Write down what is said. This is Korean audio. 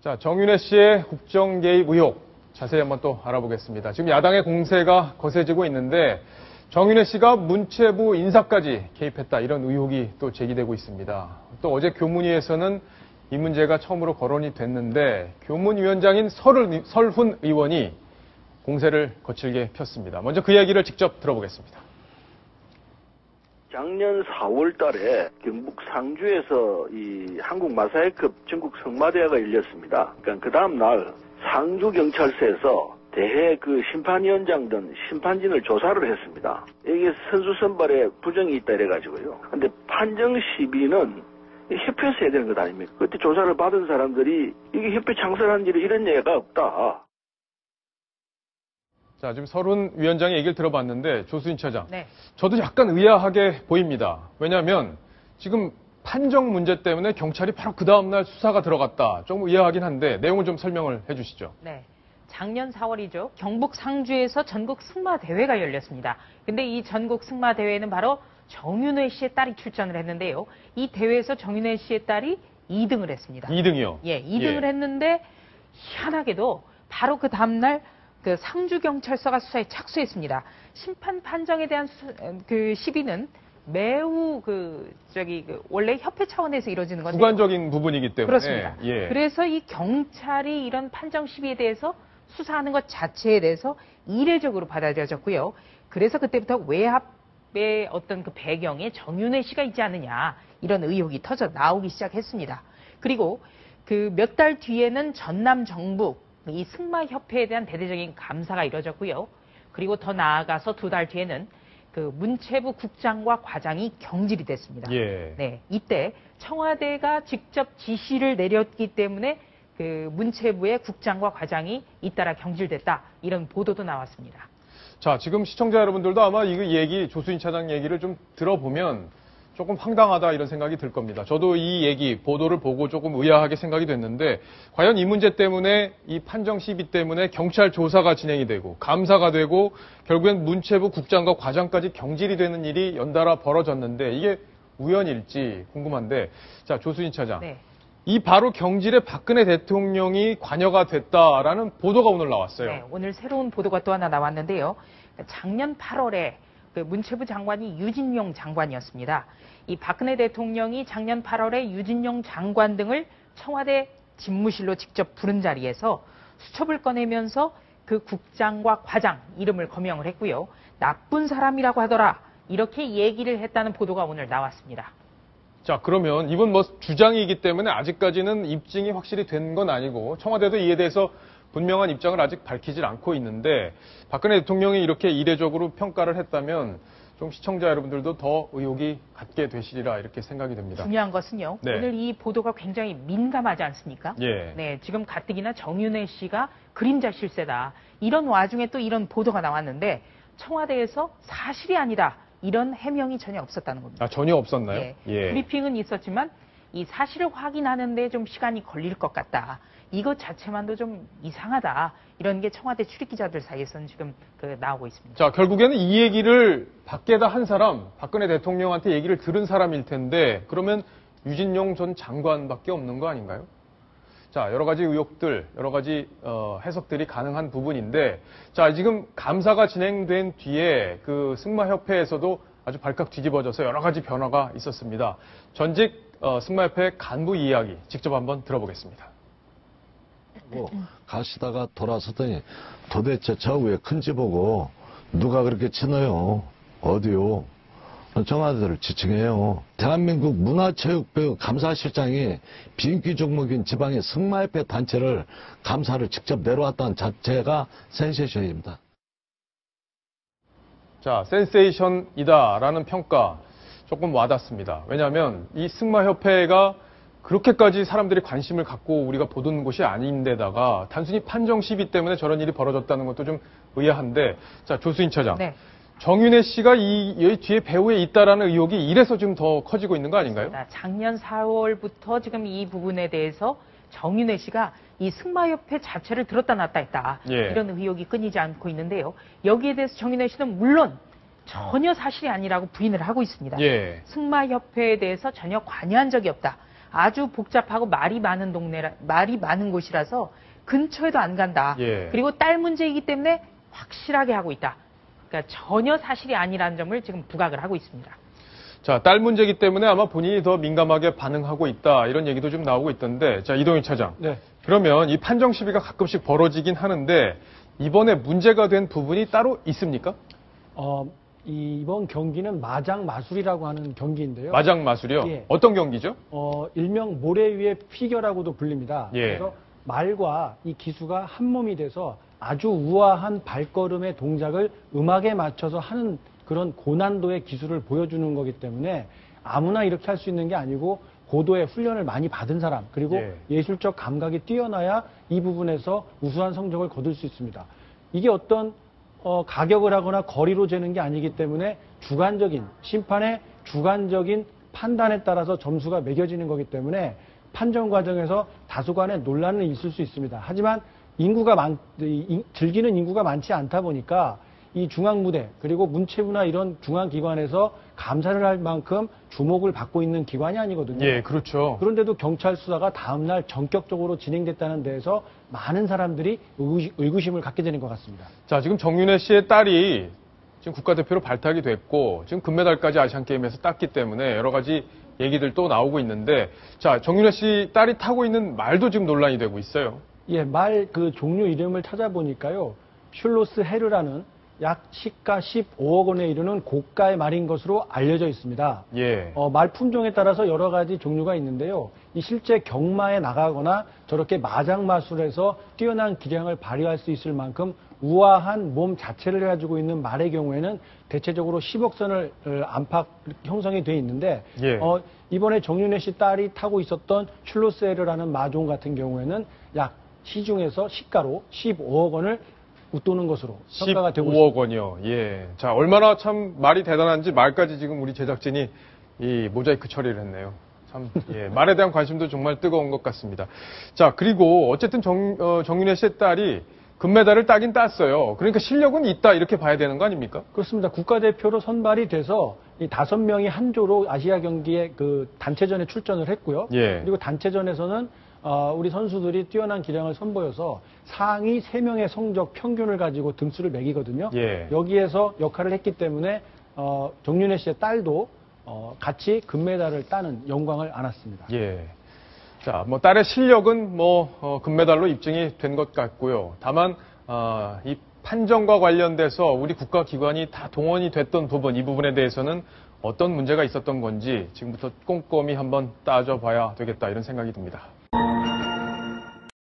자, 정윤회 씨의 국정 개입 의혹 자세히 한번 또 알아보겠습니다. 지금 야당의 공세가 거세지고 있는데 정윤회 씨가 문체부 인사까지 개입했다 이런 의혹이 또 제기되고 있습니다. 또 어제 교문위에서는 이 문제가 처음으로 거론이 됐는데 교문위원장인 설훈 의원이 공세를 거칠게 폈습니다. 먼저 그 이야기를 직접 들어보겠습니다. 작년 4월 달에 경북 상주에서 이 한국 마사회급 전국 성마대회가 열렸습니다. 그러니까 그 다음 날 상주경찰서에서 대회 그 심판위원장 등 심판진을 조사를 했습니다. 이게 선수 선발에 부정이 있다 이래가지고요. 근데 판정 시비는 협회에서 해야 되는 것 아닙니까? 그때 조사를 받은 사람들이 이게 협회 창설한 일에 이런 얘기가 없다. 자, 지금 설훈 위원장의 얘기를 들어봤는데 조수인 차장. 네. 저도 약간 의아하게 보입니다. 왜냐하면 지금 판정 문제 때문에 경찰이 바로 그 다음날 수사가 들어갔다. 조금 의아하긴 한데 내용을 좀 설명을 해 주시죠. 네. 작년 4월이죠. 경북 상주에서 전국 승마대회가 열렸습니다. 근데 이 전국 승마대회는 바로 정윤회 씨의 딸이 출전을 했는데요. 이 대회에서 정윤회 씨의 딸이 2등을 했습니다. 2등이요? 예, 2등을 했는데 희한하게도 바로 그 다음날 그 상주경찰서가 수사에 착수했습니다. 심판 판정에 대한 그 시비는 매우 원래 협회 차원에서 이루어지는 건데 주관적인 부분이기 때문에 그렇습니다. 예. 그래서 이 경찰이 이런 판정 시비에 대해서 수사하는 것 자체에 대해서 이례적으로 받아들여졌고요. 그래서 그때부터 외압의 어떤 그 배경에 정윤회 씨가 있지 않느냐 이런 의혹이 터져 나오기 시작했습니다. 그리고 그 몇 달 뒤에는 전남 정북 이 승마협회에 대한 대대적인 감사가 이루어졌고요. 그리고 더 나아가서 2달 뒤에는 그 문체부 국장과 과장이 경질이 됐습니다. 예. 네, 이때 청와대가 직접 지시를 내렸기 때문에 그 문체부의 국장과 과장이 잇따라 경질됐다 이런 보도도 나왔습니다. 자, 지금 시청자 여러분들도 아마 이 조수인 차장 얘기를 좀 들어보면 조금 황당하다 이런 생각이 들 겁니다. 저도 이 얘기, 보도를 보고 조금 의아하게 생각이 됐는데 과연 이 문제 때문에 이 판정 시비 때문에 경찰 조사가 진행이 되고 감사가 되고 결국엔 문체부 국장과 과장까지 경질이 되는 일이 연달아 벌어졌는데 이게 우연일지 궁금한데 자, 조수인 차장. 네. 이 바로 경질에 박근혜 대통령이 관여가 됐다라는 보도가 오늘 나왔어요. 네, 오늘 새로운 보도가 또 하나 나왔는데요. 작년 8월에 그 문체부 장관이 유진용 장관이었습니다. 이 박근혜 대통령이 작년 8월에 유진용 장관 등을 청와대 집무실로 직접 부른 자리에서 수첩을 꺼내면서 그 국장과 과장 이름을 거명을 했고요. 나쁜 사람이라고 하더라. 이렇게 얘기를 했다는 보도가 오늘 나왔습니다. 자, 그러면 이건 뭐 주장이기 때문에 아직까지는 입증이 확실히 된 건 아니고 청와대도 이에 대해서 분명한 입장을 아직 밝히질 않고 있는데 박근혜 대통령이 이렇게 이례적으로 평가를 했다면 좀 시청자 여러분들도 더 의혹이 갖게 되시리라 이렇게 생각이 됩니다. 중요한 것은요. 네. 오늘 이 보도가 굉장히 민감하지 않습니까? 예. 네, 지금 가뜩이나 정윤회 씨가 그림자 실세다. 이런 와중에 또 이런 보도가 나왔는데 청와대에서 사실이 아니다. 이런 해명이 전혀 없었다는 겁니다. 아, 전혀 없었나요? 예. 예. 브리핑은 있었지만 이 사실을 확인하는데 좀 시간이 걸릴 것 같다. 이것 자체만도 좀 이상하다. 이런 게 청와대 출입기자들 사이에서는 지금 나오고 있습니다. 자, 결국에는 이 얘기를 밖에다 한 사람, 박근혜 대통령한테 얘기를 들은 사람일 텐데 그러면 유진용 전 장관밖에 없는 거 아닌가요? 자, 여러 가지 의혹들, 여러 가지 해석들이 가능한 부분인데 자, 지금 감사가 진행된 뒤에 그 승마협회에서도 아주 발칵 뒤집어져서 여러 가지 변화가 있었습니다. 전직 승마협회 간부 이야기 직접 한번 들어보겠습니다. 가시다가 돌아서더니 도대체 저 위에 큰 집 보고 누가 그렇게 치너요? 어디요? 청와대를 지칭해요. 대한민국 문화체육부 감사실장이 비인기 종목인 지방의 승마협회 단체를 감사를 직접 내려왔다는 자체가 센세이션입니다. 자, 센세이션이다라는 평가 조금 와닿습니다. 왜냐하면 이 승마협회가 그렇게까지 사람들이 관심을 갖고 우리가 보던 곳이 아닌데다가 단순히 판정 시비 때문에 저런 일이 벌어졌다는 것도 좀 의아한데 자, 조수인 차장. 네. 정윤회 씨가 이 뒤에 배후에 있다라는 의혹이 이래서 좀 더 커지고 있는 거 아닌가요? 작년 4월부터 지금 이 부분에 대해서 정윤회 씨가 이 승마협회 자체를 들었다 놨다 했다. 예. 이런 의혹이 끊이지 않고 있는데요. 여기에 대해서 정윤회 씨는 물론 전혀 사실이 아니라고 부인을 하고 있습니다. 예. 승마협회에 대해서 전혀 관여한 적이 없다. 아주 복잡하고 말이 많은 말이 많은 곳이라서 근처에도 안 간다. 예. 그리고 딸 문제이기 때문에 확실하게 하고 있다. 그러니까 전혀 사실이 아니라는 점을 지금 부각을 하고 있습니다. 자, 딸 문제이기 때문에 아마 본인이 더 민감하게 반응하고 있다. 이런 얘기도 좀 나오고 있던데. 자, 이동희 차장. 네. 그러면 이 판정 시비가 가끔씩 벌어지긴 하는데 이번에 문제가 된 부분이 따로 있습니까? 이번 경기는 마장 마술이라고 하는 경기인데요. 마장 마술이요? 예. 어떤 경기죠? 일명 모래 위의 피겨라고도 불립니다. 예. 그래서 말과 이 기수가 한 몸이 돼서 아주 우아한 발걸음의 동작을 음악에 맞춰서 하는 그런 고난도의 기술을 보여주는 거기 때문에 아무나 이렇게 할 수 있는 게 아니고 고도의 훈련을 많이 받은 사람 그리고 예. 예술적 감각이 뛰어나야 이 부분에서 우수한 성적을 거둘 수 있습니다. 이게 어떤 가격을 하거나 거리로 재는 게 아니기 때문에 심판의 주관적인 판단에 따라서 점수가 매겨지는 거기 때문에 판정 과정에서 다소간의 논란은 있을 수 있습니다. 하지만 즐기는 인구가 많지 않다 보니까 이 중앙무대 그리고 문체부나 이런 중앙기관에서 감사를 할 만큼 주목을 받고 있는 기관이 아니거든요. 예, 그렇죠. 그런데도 경찰 수사가 다음날 전격적으로 진행됐다는 데에서 많은 사람들이 의구심을 갖게 되는 것 같습니다. 자, 지금 정윤혜 씨의 딸이 지금 국가대표로 발탁이 됐고 지금 금메달까지 아시안게임에서 땄기 때문에 여러 가지 얘기들 또 나오고 있는데 자, 정윤혜 씨 딸이 타고 있는 말도 지금 논란이 되고 있어요. 예, 말 그 종류 이름을 찾아보니까요. 슐로스 헤르라는 약 시가 15억 원에 이르는 고가의 말인 것으로 알려져 있습니다. 예. 말 품종에 따라서 여러 가지 종류가 있는데요. 이 실제 경마에 나가거나 저렇게 마장 마술에서 뛰어난 기량을 발휘할 수 있을 만큼 우아한 몸 자체를 가지고 있는 말의 경우에는 대체적으로 10억 선을 안팎 형성이 돼 있는데 예. 이번에 정윤혜 씨 딸이 타고 있었던 슐로스헤르라는 마종 같은 경우에는 약 시중에서 시가로 15억 원을 웃도는 것으로 평가가 되고 15억 있습니다. 원이요. 예. 자, 얼마나 참 말이 대단한지 말까지 지금 우리 제작진이 이 모자이크 처리를 했네요. 참, 예. 말에 대한 관심도 정말 뜨거운 것 같습니다. 자, 그리고 어쨌든 정윤혜 씨의 딸이 금메달을 따긴 땄어요. 그러니까 실력은 있다 이렇게 봐야 되는 거 아닙니까? 그렇습니다. 국가대표로 선발이 돼서 이 5명이 한 조로 아시아 경기에 그 단체전에 출전을 했고요. 예. 그리고 단체전에서는 우리 선수들이 뛰어난 기량을 선보여서 상위 3명의 성적 평균을 가지고 등수를 매기거든요. 예. 여기에서 역할을 했기 때문에 정윤혜 씨의 딸도 같이 금메달을 따는 영광을 안았습니다. 예. 자, 뭐 딸의 실력은 금메달로 입증이 된 것 같고요. 다만 이 판정과 관련돼서 우리 국가기관이 다 동원이 됐던 부분, 이 부분에 대해서는 어떤 문제가 있었던 건지 지금부터 꼼꼼히 한번 따져봐야 되겠다 이런 생각이 듭니다.